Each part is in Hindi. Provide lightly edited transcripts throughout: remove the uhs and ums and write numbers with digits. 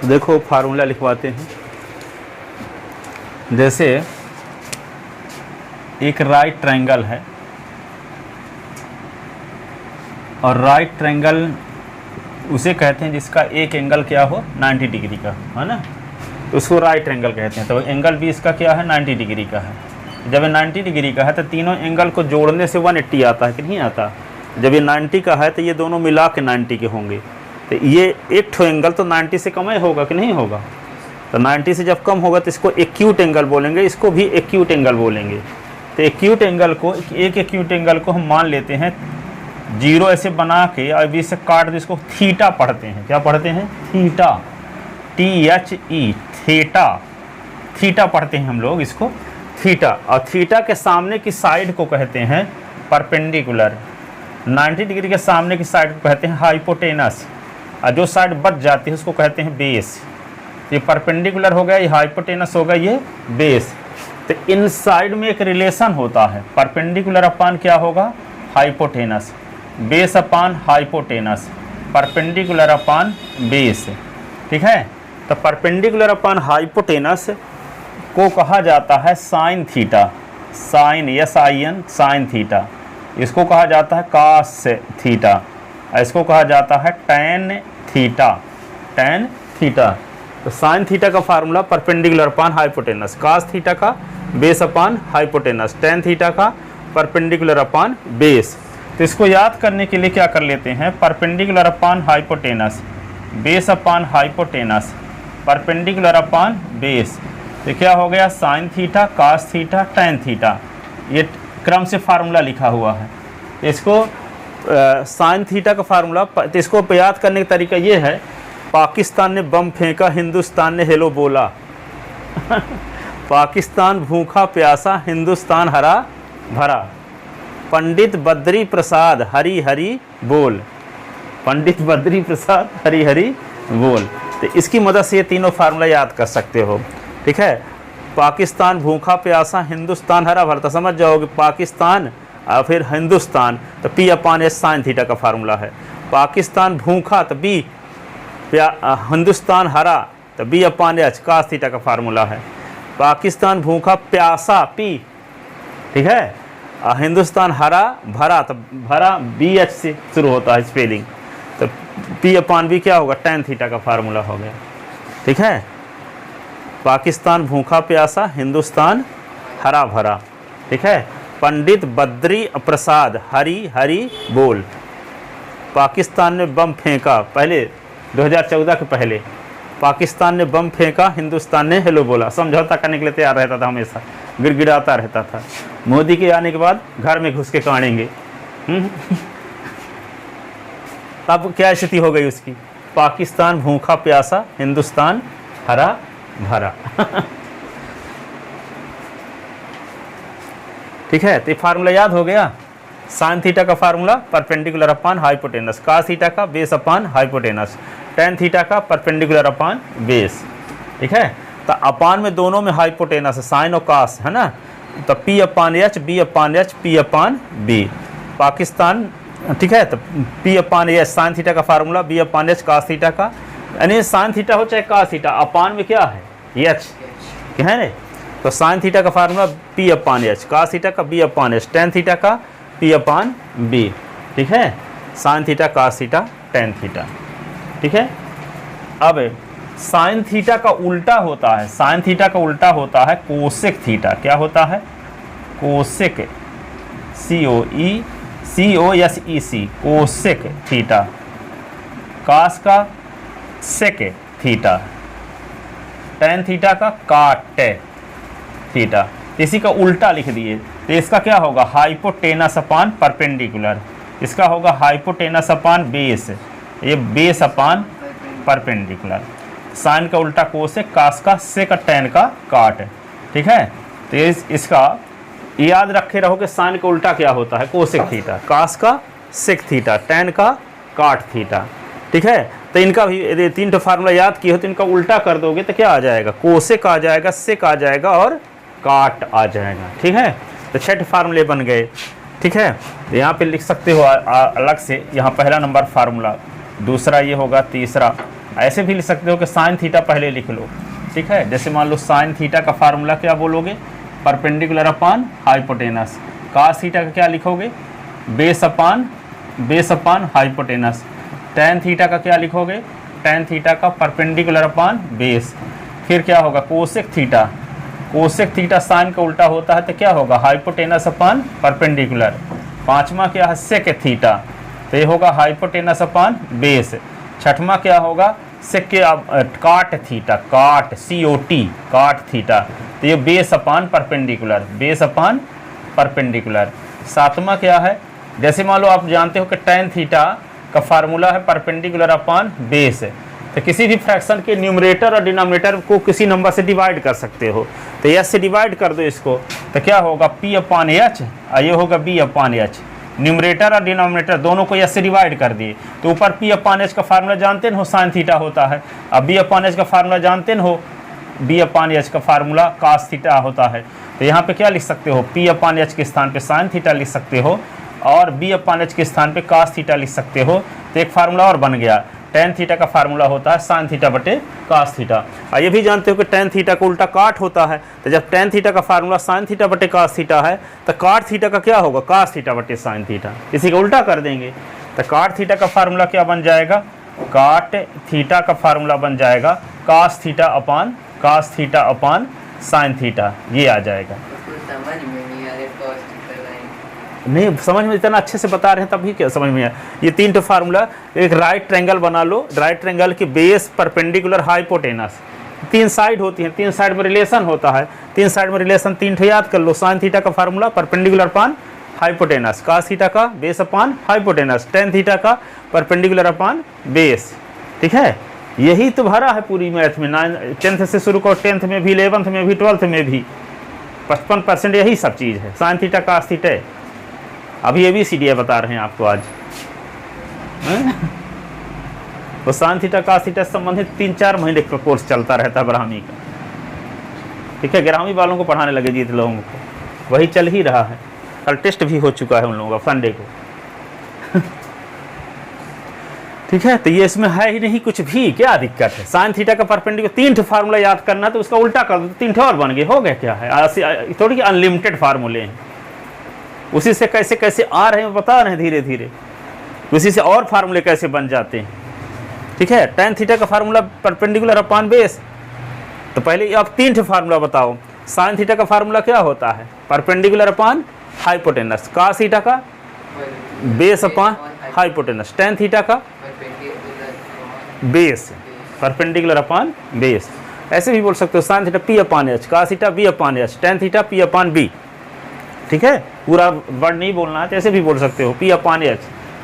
देखो फार्मूला लिखवाते हैं। जैसे एक राइट ट्रायंगल है और राइट ट्रायंगल उसे कहते हैं जिसका एक एंगल क्या हो 90 डिग्री का, है ना, तो उसको राइट ट्रायंगल कहते हैं। तो एंगल भी इसका क्या है 90 डिग्री का है। जब ये 90 डिग्री का है तो तीनों एंगल को जोड़ने से 180 आता है कि नहीं आता। जब ये 90 का है तो ये दोनों मिला के 90 के होंगे, तो ये एक ठो एंगल तो 90 से कम ही होगा कि नहीं होगा। तो 90 से जब कम होगा तो इसको एक्यूट एंगल बोलेंगे, इसको भी एक्यूट एंगल बोलेंगे। तो एक्यूट एंगल को, एक एक्यूट एंगल को हम मान लेते हैं 0 ऐसे बना के और बीच से काट दे, इसको थीटा पढ़ते हैं। क्या पढ़ते हैं? थीटा, THE, थीटा, थीटा पढ़ते हैं हम लोग इसको, थीटा। और थीटा के सामने की साइड को कहते हैं परपेंडिकुलर। 90 डिग्री के सामने की साइड को कहते हैं हाइपोटेनस, और जो साइड बच जाती है उसको कहते हैं बेस। ये परपेंडिकुलर हो गया, ये हाइपोटेनस हो गया, ये बेस। तो इन साइड में एक रिलेशन होता है, परपेंडिकुलर अपान क्या होगा hypotenuse, base upon hypotenuse, perpendicular upon base. ठीक है, तो परपेंडिकुलर अपान हाइपोटेनस को कहा जाता है sine theta, sine SIN sine theta. इसको कहा जाता है कास थीटा, इसको कहा जाता है टैन थीटा, टैन थीटा। तो साइन थीटा का formula perpendicular upon hypotenuse, cos theta का base upon hypotenuse, tan theta का परपेंडिकुलर अपान बेस। तो इसको याद करने के लिए क्या कर लेते हैं, perpendicular upon hypotenuse, base upon hypotenuse, perpendicular upon base. तो क्या हो गया sine theta, cos theta, tan theta, ये क्रम से फार्मूला लिखा हुआ है। तो इसको साइन थीटा का फार्मूला, तो इसको याद करने का तरीका ये है, पाकिस्तान ने बम फेंका, हिंदुस्तान ने हेलो बोला। पाकिस्तान भूखा प्यासा, हिंदुस्तान हरा भरा। पंडित बद्री प्रसाद हरी हरी बोल, पंडित बद्री प्रसाद हरी हरी बोल। तो इसकी मदद से ये तीनों फार्मूला याद कर सकते हो। ठीक है, पाकिस्तान भूखा प्यासा, हिंदुस्तान हरा भरा, तो समझ जाओगे पाकिस्तान और फिर हिंदुस्तान, तो P/S साइन थीटा का फार्मूला है। पाकिस्तान भूखा तो B, हिंदुस्तान हरा तो B/H कास थीटा का फार्मूला है। पाकिस्तान भूखा प्यासा P, ठीक है, और हिंदुस्तान हरा भरा, तो भरा BH से शुरू होता है स्पेलिंग, तो P/B क्या होगा टैन थीटा का फार्मूला हो गया। ठीक है, पाकिस्तान भूखा प्यासा, हिंदुस्तान हरा भरा। ठीक है, पंडित बद्री प्रसाद हरी हरी बोल। पाकिस्तान ने बम फेंका, पहले 2014 के पहले पाकिस्तान ने बम फेंका, हिंदुस्तान ने हेलो बोला। समझौता करने के लिए तैयार रहता था, हमेशा गिड़गिड़ाता रहता था। मोदी के आने के बाद घर में घुस के काटेंगे। अब क्या स्थिति हो गई उसकी, पाकिस्तान भूखा प्यासा, हिंदुस्तान हरा भरा। ठीक है, तो ये फार्मूला याद हो गया। साइन थीटा का formula perpendicular upon hypotenuse, cos theta का base upon hypotenuse, tan theta का परपेंडिकुलर अपान बेस। ठीक है, तो अपान में दोनों में हाइपोटेनस है, साइन और कास, है ना। तो P/H B/H P/B पाकिस्तान। ठीक है, तो P/H साइन थीटा का फार्मूला, B/H कास थीटा का, यानी साइन थीटा हो चाहे कास थीटा, अपान में क्या है H, क्या है ना। तो साइन थीटा का फार्मूला P/H, कास थीटा का B/H, टैन थीटा का P/B। ठीक है, sine theta, cos theta, tan theta. ठीक है, अब साइन थीटा का उल्टा होता है, साइन थीटा का उल्टा होता है कोसेक थीटा। क्या होता है, कोसेक, COSEC, कोसेक थीटा। कास का सेक थीटा, टैन थीटा का काट थीटा। इसी का उल्टा लिख दिए, तो इसका क्या होगा हाइपोटेनस अपान परपेंडिकुलर, इसका होगा हाइपोटेनस अपान बेस, ये बेस अपान परपेंडिकुलर। साइन का उल्टा कोसेक, कास का सेक, टैन का काट। ठीक है, तो इसका याद रखे रहो कि साइन का उल्टा क्या होता है कोसेक थीटा, कास का सेक थीटा, टैन का काट थीटा। ठीक है, तो इनका भी तीन तो फार्मूला याद किए हो, तो इनका उल्टा कर दोगे तो क्या आ जाएगा, कोसेक आ जाएगा, सेक आ जाएगा और काट आ जाएगा। ठीक है, तो 6 फार्मूले बन गए। ठीक है, यहाँ पे लिख सकते हो अलग से, यहाँ पहला नंबर फार्मूला दूसरा ये होगा तीसरा। ऐसे भी लिख सकते हो कि साइन थीटा पहले लिख लो, ठीक है। जैसे मान लो साइन थीटा का फार्मूला क्या बोलोगे, perpendicular upon hypotenuse. Cos theta का क्या लिखोगे, base upon hypotenuse. Tan theta का क्या लिखोगे, टेन थीटा का परपेंडिकुलर अपान बेस। फिर क्या होगा, कोसेक थीटा साइन का उल्टा होता है तो क्या होगा, हाइपोटेनस अपान परपेंडिकुलर। पांचवा क्या है, सेक थीटा, तो ये होगा हाइपोटेनस अपान बेस। छठवां क्या होगा, सेक काट थीटा, काट थीटा, तो ये बेस अपान परपेंडिकुलर। सातवां क्या है, जैसे मान लो आप जानते हो कि टेन थीटा का फार्मूला है परपेंडिकुलर अपान बेस, तो किसी भी फ्रैक्शन के न्यूमरेटर और डिनोमिनेटर को किसी नंबर से डिवाइड कर सकते हो, तो एच से डिवाइड कर दो इसको, तो क्या होगा P अपान एच और ये होगा B अपान एच। न्यूमरेटर और डिनोमिनेटर दोनों को एच से डिवाइड कर दिए, तो ऊपर P अपान एच का फार्मूला जानते हो साइन थीटा होता है, अब B अपान एच का फार्मूला जानते हो, B अपान एच का फार्मूला कास थीटा होता है। तो यहाँ पे क्या लिख सकते हो, P अपान एच के स्थान पे साइन थीटा लिख सकते हो और B अपान एच के स्थान पे कास थीटा लिख सकते हो। तो एक फार्मूला और बन गया, टेन थीटा का फार्मूला होता है साइन थीटा बटे कास थीटा। और ये भी जानते हो कि टेन थीटा का उल्टा काट होता है, तो जब टेन थीटा का फार्मूला साइन थीटा बटे कास थीटा है तो काट थीटा का क्या होगा, कास थीटा बटे साइन थीटा, इसी का उल्टा कर देंगे। तो काट थीटा का फार्मूला क्या बन जाएगा, काट थीटा का फार्मूला बन जाएगा cos theta upon sine theta, ये आ जाएगा। नहीं समझ में, इतना अच्छे से बता रहे हैं तभी क्या समझ में आया। ये तीन तो फार्मूला, एक राइट ट्रायंगल बना लो, राइट ट्रायंगल की बेस परपेंडिकुलर हाइपोटेनस, तीन साइड होती हैं, तीन साइड में रिलेशन होता है, तीन साइड में रिलेशन तीन ठो याद कर लो। साइन थीटा का formula perpendicular upon hypotenuse, cos theta का base upon hypotenuse, tan theta का परपेंडिकुलर अपान बेस, ठीक है। यही तो भरा है पूरी मैथ में, 10th से शुरू करो, 10th में भी, 11th में भी, 12th में भी, 55% यही सब चीज़ है, साइन थीटा कास थीटा। अभी ABCD बता रहे हैं आपको आज। वो साइन थीटा कास थीटा से संबंधित 3-4 महीने का कोर्स चलता रहता है ब्राह्मी का, ठीक है। ग्रामी वालों को पढ़ाने लगे जीत लोगों को, वही चल ही रहा है। कल टेस्ट भी हो चुका है उन लोगों का संडे को। ठीक है, तो ये इसमें है ही नहीं कुछ भी, क्या दिक्कत है। साइन थीटा का परपेंडिकुलर तीन फार्मूला याद करना, तो उसका उल्टा कर दो, तीन ठे और बन गए, हो गया। क्या है, थोड़ी अनलिमिटेड फार्मूले हैं, उसी से कैसे कैसे आ रहे हैं बता रहे हैं धीरे धीरे, उसी से और फार्मूले कैसे बन जाते हैं, ठीक है। टेन थीटा का फार्मूला परपेंडिकुलर अपान बेस, तो पहले आप तीन ठे फार्मूला बताओ। साइन थीटा का फार्मूला क्या होता है, perpendicular upon hypotenuse, cos theta का base upon hypotenuse, tan theta का बेस परपेंडिकुलर अपान बेस। ऐसे भी बोल सकते हो sine theta P upon H, cos theta B upon H, tan theta P upon B, ठीक है। पूरा वर्ड नहीं बोलना है, तो ऐसे भी बोल सकते हो P upon H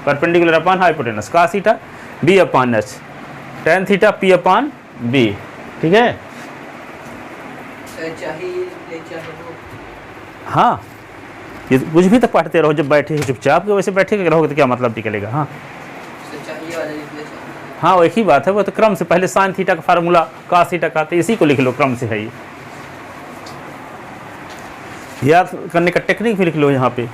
perpendicular upon hypotenuse, cos theta B upon H, tan theta P upon B, ठीक है। हाँ, ये कुछ भी तो पढ़ते रहो, जब बैठे हो चुपचाप, वैसे बैठे रहोगे तो क्या मतलब निकलेगा। हाँ हाँ, वो एक ही बात है, वो तो क्रम से पहले साइन थीटा का फार्मूला कास थीटा का, तो इसी को लिख लो, क्रम से है ये। याद करने का टेक्निक भी लिख लो यहाँ पे।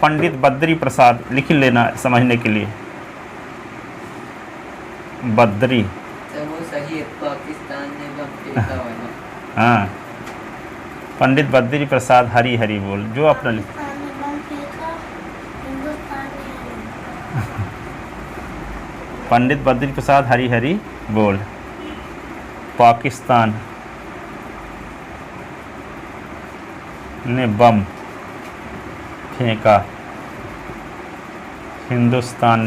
पंडित बद्री प्रसाद लिख लेना समझने के लिए, बद्री। हाँ, पंडित बद्री प्रसाद हरी हरी बोल, जो अपना लिख। पंडित बद्री प्रसाद हरी हरी बोल। पाकिस्तान ने बम फेंका, हिंदुस्तान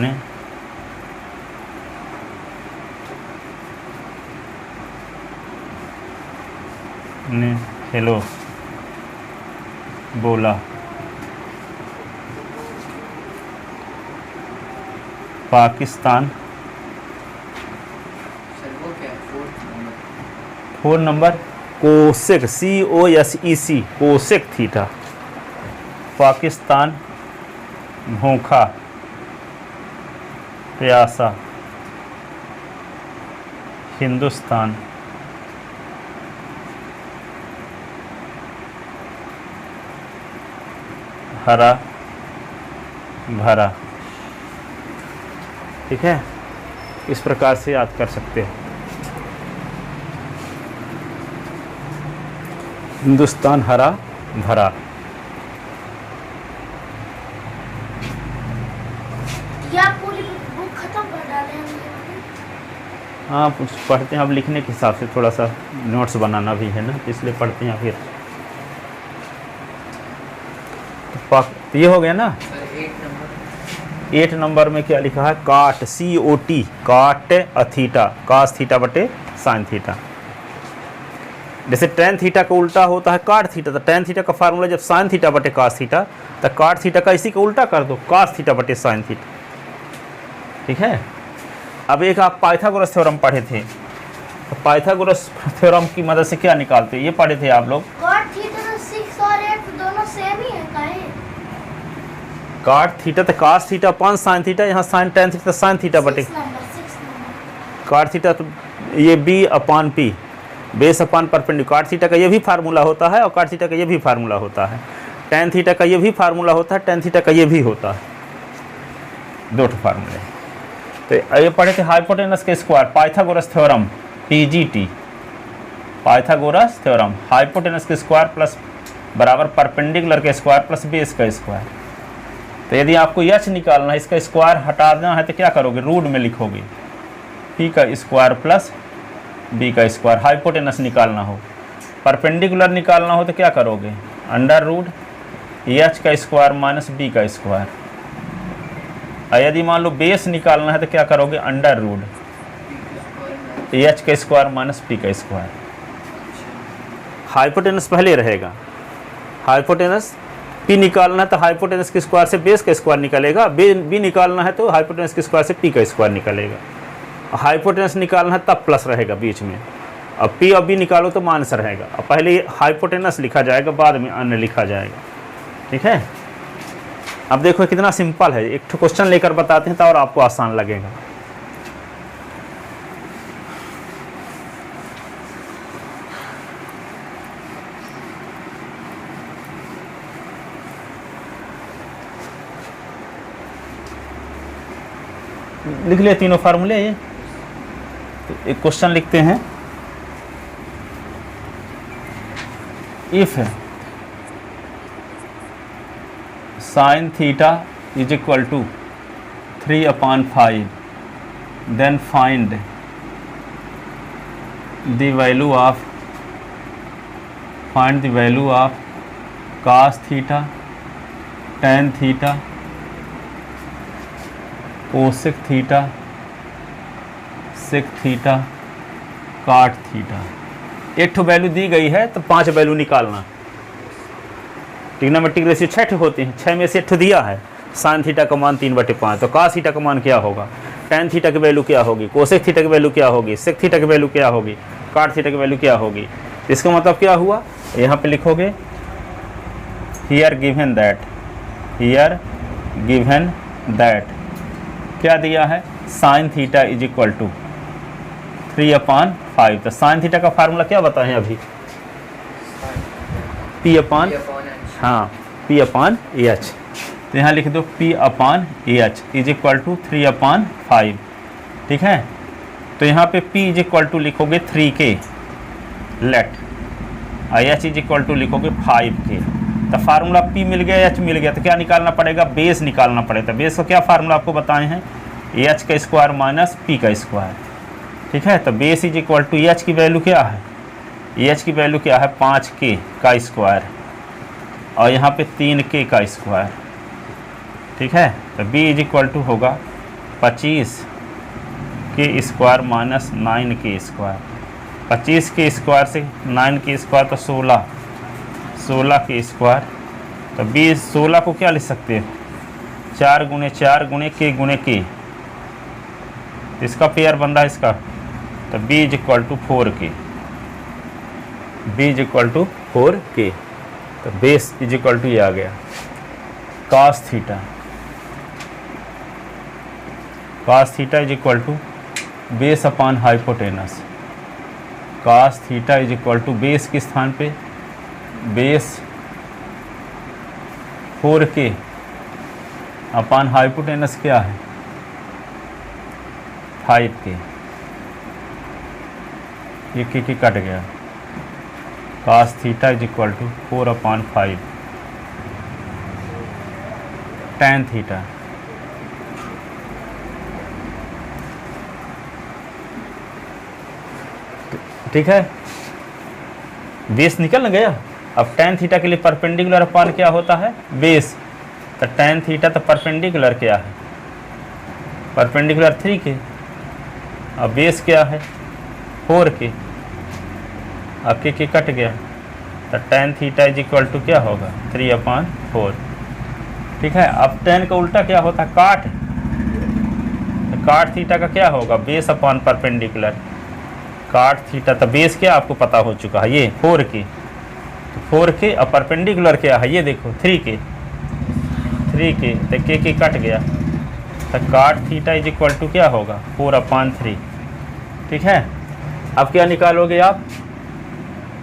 ने हेलो बोला। Pakistan 4 number cosec COSEC cosec theta. Pakistan भूखा प्यासा, हिंदुस्तान हरा भरा। ठीक है, इस प्रकार से याद कर सकते हैं। हिंदुस्तान हरा भरा। या पूरी बुक खत्म कर डाले हम ये वाली? हाँ, कुछ पढ़ते हैं अब, लिखने के हिसाब से थोड़ा सा नोट्स बनाना भी है ना, इसलिए पढ़ते हैं फिर। तो ये हो गया ना। 8 नंबर में क्या लिखा है? काट, COT, काट अथीटा, कास थीटा बटे साइन थीटा। जैसे टेन थीटा का उल्टा होता है काट थीटा, तो टेन थीटा का फार्मूला जब साइन थीटा बटे कास थीटा, तो काट थीटा का इसी का उल्टा कर दो, कास थीटा बटे साइन थीटा। ठीक है। अब एक आप पाइथागोरस थ्योरम पढ़े थे, तो पाइथागोरस थ्योरम की मदद से क्या निकालते हैं, ये पढ़े थे आप लोग। cot थीटा तो 6 और 8 दोनों सेम ही है काहे? काट थीटा तो cos theta upon sine theta, यहाँ sine tan theta sine theta बटे 6 नंबर। काट थीटा, तो ये B upon P, base upon perpendicular. Cot theta का ये भी फार्मूला होता है और काट थीटा का ये भी फार्मूला होता है। टेन थीटा का ये भी फार्मूला होता है, टेन थीटा का ये भी होता है, दो फार्मूले। तो ये पढ़े थे हाइपोटेनस के square, Pythagoras theorem, PGT, Pythagoras theorem, hypotenuse के स्क्वायर प्लस बराबर परपेंडिकुलर के स्क्वायर प्लस बेस का स्क्वायर। तो यदि आपको यच निकालना है, इसका स्क्वायर हटाना है, तो क्या करोगे? रूट में लिखोगे P का स्क्वायर प्लस B का स्क्वायर। हाइपोटेनस निकालना हो, परपेंडिकुलर निकालना हो, तो क्या करोगे? अंडर रूट H का स्क्वायर माइनस B का स्क्वायर। और यदि मान लो बेस निकालना है, तो क्या करोगे? अंडर रूट H का स्क्वायर माइनस P का स्क्वायर। हाइपोटेनस पहले रहेगा, हाइपोटेनस P निकालना है तो हाइपोटेनस के स्क्वायर से बेस का स्क्वायर निकलेगा, B निकालना है तो हाइपोटेनस के स्क्वायर से P का स्क्वायर निकलेगा। हाइपोटेनस निकालना है तब प्लस रहेगा बीच में, अब P और B निकालो तो माइनस रहेगा। अब पहले हाइपोटेनस लिखा जाएगा, बाद में अन्य लिखा जाएगा। ठीक है। अब देखो कितना सिंपल है, एक क्वेश्चन लेकर बताते हैं तो और आपको आसान लगेगा। लिख लिए तीनों फार्मूले। ये तो एक क्वेश्चन लिखते हैं, if sine theta is equal to 3/5 then find the value of cos theta, tan theta, cosec theta, sec theta, cot theta. एक ठो वैल्यू दी गई है तो 5 वैल्यू निकालना। ट्रिग्नोमेट्रिक रेशियो 6 होते हैं, 6 में से 1 दिया है। साइन थीटा का मान 3/5, तो कास थीटा का मान क्या होगा? टेन थीटा की वैल्यू क्या होगी? कोसेक थीटा की वैल्यू क्या होगी? सेक थीटा की वैल्यू क्या होगी? काट थीटा की वैल्यू क्या होगी? इसका मतलब क्या हुआ? यहाँ पे लिखोगे हियर गिवन दैट, क्या दिया है? Sine theta is equal to 3/5। तो साइन थीटा का फार्मूला क्या बताएं अभी? P/H। तो यहाँ लिख दो P/H इज इक्वल टू 3/5। ठीक है। तो यहाँ पे P इज इक्वल टू लिखोगे 3K let, H is equal to लिखोगे 5K। तो फार्मूला P मिल गया, H मिल गया, तो क्या निकालना पड़ेगा? बेस निकालना पड़ेगा। बेस का क्या फार्मूला आपको बताए हैं? H का स्क्वायर माइनस P का स्क्वायर। ठीक है। तो base is equal to H की वैल्यू क्या है? H की वैल्यू क्या है? 5K का स्क्वायर, और यहाँ पे 3K का स्क्वायर। ठीक है। तो B इज इक्वल टू होगा 25K square minus 9K square. 25 के स्क्वायर से 9 के स्क्वायर तो 16 के स्क्वायर। तो 16 को क्या लिख सकते हैं? 4 गुणे 4 गुणे K गुणे K, इसका पेयर बन रहा है इसका। तो B is equal to 4K, B is equal to 4K। तो बेस इज इक्वल टू ये आ गया cos theta is equal to base upon hypotenuse. Cos theta is equal to base के स्थान पे बेस 4K अपान हाइपोटेनस क्या है 5K, ये के कट गया, cos theta is equal to 4/5 tan theta. ठीक है, बेस निकल न गया। अब tan थीटा के लिए परपेंडिकुलर अपान क्या होता है बेस, तो tan थीटा तो परपेंडिकुलर क्या है परपेंडिकुलर 3K, अब बेस क्या है 4K, अब के कट गया, तो tan theta is equal to क्या होगा 3/4। ठीक है, अब tan का उल्टा क्या होता है काट, तो काट थीटा का क्या होगा base upon perpendicular, cot theta, तो बेस क्या आपको पता हो चुका है ये 4K, तो 4K और परपेंडिकुलर क्या है ये देखो 3K, तो के कट गया, तो काट थीटा इज इक्वल टू क्या होगा 4/3। ठीक है, अब क्या निकालोगे आप,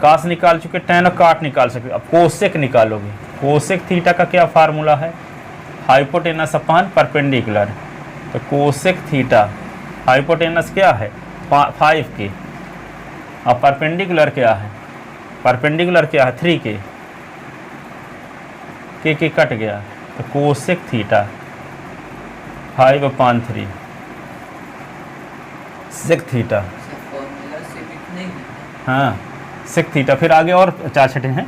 कास निकाल चुके, tan और काट निकाल सकते, अब कोसेक निकालोगे, कोसेक थीटा का क्या फार्मूला है हाइपोटेनस अपान परपेंडिकुलर, तो कोसेक थीटा हाइपोटेनस क्या है 5K और परपेंडिकुलर क्या है 3K, के कट गया, तो कोसेक थीटा 5/3 सेक थीटा, हाँ सेक थीटा। फिर आगे और 4 छठे हैं,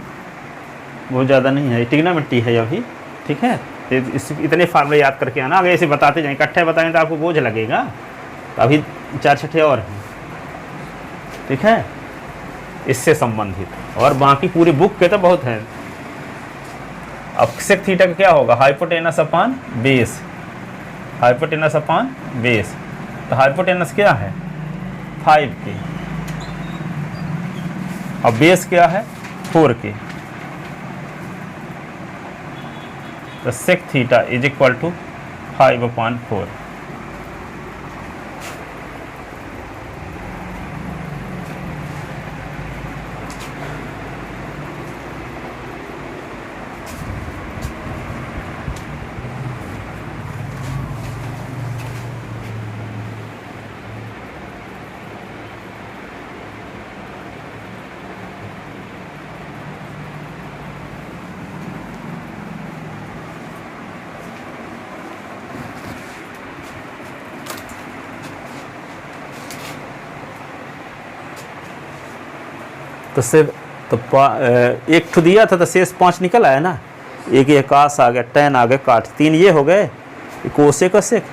बहुत ज़्यादा नहीं है, ट्रिग्नोमेट्री है अभी। ठीक है, इतने फार्मूले याद करके आना, अगर ऐसे बताते जाएं इकट्ठे बताएं तो आपको बोझ लगेगा, तो अभी 4 छठे और हैं। ठीक है, इससे संबंधित, और बाकी पूरी बुक के तो बहुत हैं। अब सेक थीटा का क्या होगा hypotenuse upon base, hypotenuse upon base, तो हाइपोटेनस क्या है 5K और बेस क्या है 4K, तो sec theta is equal to 5/4। तो सिर्फ तो एक ठो दिया था तो शेष 5 निकल आया ना, एक ये कास आ गया, tan आ गया, काट 3 ये हो गए, कोसेक का सेक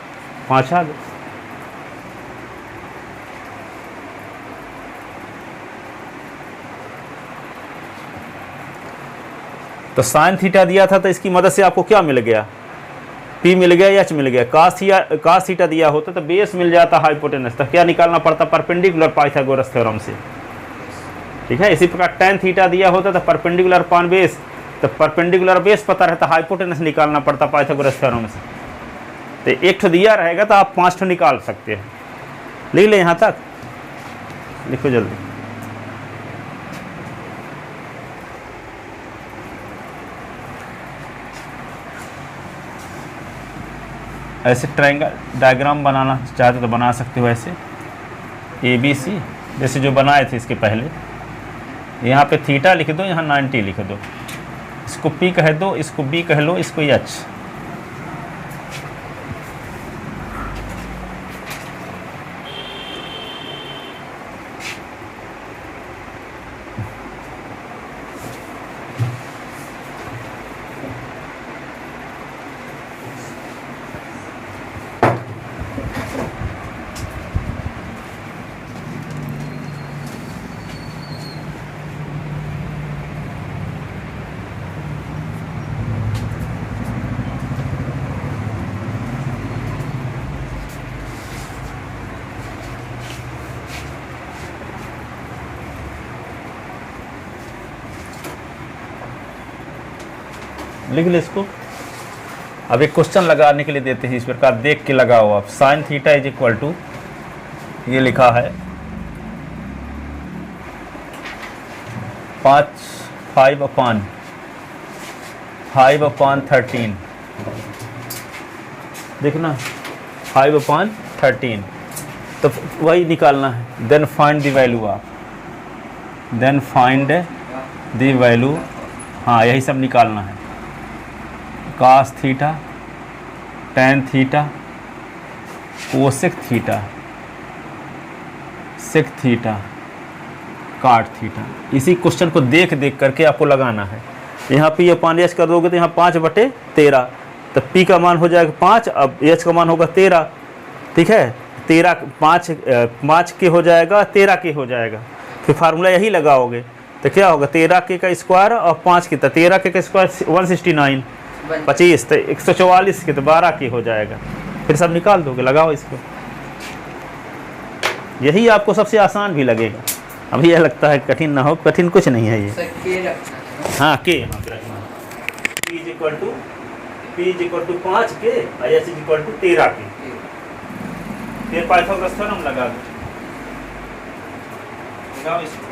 5 आ गए। तो साइन थीटा दिया था तो इसकी मदद से आपको क्या मिल गया P मिल गया, H मिल गया, कास थीटा दिया होता तो बेस मिल जाता हाइपोटेनस, तो क्या निकालना पड़ता परपेंडिकुलर पाइथागोरस थ्योरम से। ठीक है, इसी प्रकार tan थीटा दिया होता तो परपेंडिकुलर अपान बेस, तो परपेंडिकुलर बेस पता रहता हाइपोटेनस निकालना पड़ता पाइथागोरस थ्योरम से। तो एक ठो दिया रहेगा तो आप 5 ठो निकाल सकते हैं। लिख ले यहाँ तक, लिखो जल्दी। ऐसे ट्रायंगल डायग्राम बनाना चाहते तो बना सकते हो, ऐसे ABC जैसे जो बनाए थे इसके पहले। यहाँ पे थीटा लिख दो, यहाँ 90 लिख दो, इसको P कह दो, इसको B कह लो, इसको H। लिख ले इसको। अब एक क्वेश्चन लगाने के लिए देते हैं, इस प्रकार देख के लगाओ आप। Sine theta is equal to, ये लिखा है 5/13 देखना 5/13, तो वही निकालना है। देन फाइंड द वैल्यू आप, देन फाइंड द वैल्यू, हाँ यही सब निकालना है। cos theta, tan theta, cosec theta, sec theta, cot theta. इसी क्वेश्चन को देख देख करके आपको लगाना है। यहाँ पे ये 5 कर दोगे तो यहाँ 5/13, तो p का मान हो जाएगा 5, अब h का मान होगा 13, ठीक है। 13 5 के हो जाएगा, 13 के हो जाएगा, फिर फार्मूला यही लगाओगे तो क्या होगा 13 के का स्क्वायर और 5 के, तो 13 के का स्क्वायर 169, 25, तो 144 के तो 12 के हो जाएगा, फिर सब निकाल दोगे, लगाओ इसको। यही आपको सबसे आसान भी लगेगा। अभी यह लगता है कठिन ना हो, कठिन कुछ नहीं है ये। हाँ के यहाँ पे रखना है, P इक्वल टू 5 के और H इक्वल टू 13 के, फिर पाइथागोरस थ्योरम लगा दो, लगाओ इसको।